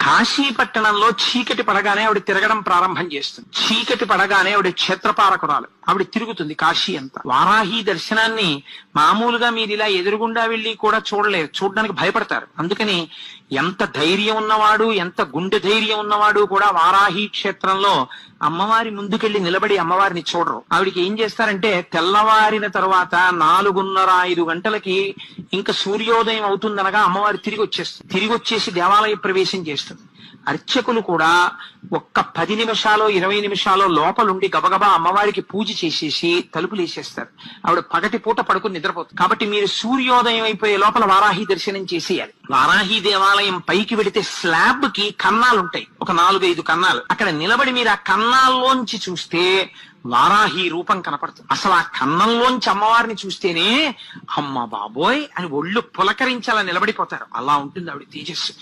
కాశీపట్టణంలో చీకటి పడగానే ఆవిడ తిరగడం ప్రారంభం చేస్తుంది. చీకటి పడగానే ఆవిడ క్షేత్రపాలకురాలు, ఆవిడ తిరుగుతుంది కాశీ అంతా. వారాహి దర్శనాన్ని మామూలుగా మీరు ఇలా ఎదురుగుండా వెళ్ళి కూడా చూడలేరు, చూడడానికి భయపడతారు. అందుకని ఎంత ధైర్యం ఉన్నవాడు, ఎంత గుండె ధైర్యం ఉన్నవాడు కూడా వారాహి క్షేత్రంలో అమ్మవారి ముందుకెళ్లి నిలబడి అమ్మవారిని చూడరు. ఆవిడికి ఏం చేస్తారంటే తెల్లవారిన తర్వాత 4:30-5 గంటలకి ఇంకా సూర్యోదయం అవుతుందనగా అమ్మవారి తిరిగి వచ్చేస్తుంది. తిరిగి వచ్చేసి దేవాలయ ప్రవేశం చేస్తుంది. అర్చకులు కూడా ఒక్క 10 నిమిషాలు 20 నిమిషాలు లోపలుండి గబగబా అమ్మవారికి పూజ చేసేసి తలుపులు వేసేస్తారు. ఆవిడ పగటి పూట పడుకుని నిద్రపోతుంది. కాబట్టి మీరు సూర్యోదయం అయిపోయే లోపల వారాహి దర్శనం చేసేయాలి. వారాహి దేవాలయం పైకి వెడితే స్లాబ్ కి కన్నాలు ఉంటాయి, ఒక 4-5 కన్నాలు. అక్కడ నిలబడి మీరు ఆ కన్నాల్లోంచి చూస్తే వారాహి రూపం కనపడుతుంది. అసలు ఆ కన్నంలోంచి అమ్మవారిని చూస్తేనే అమ్మ బాబోయ్ అని ఒళ్ళు పులకరించాలని నిలబడిపోతారు. అలా ఉంటుంది ఆవిడ తేజస్సు.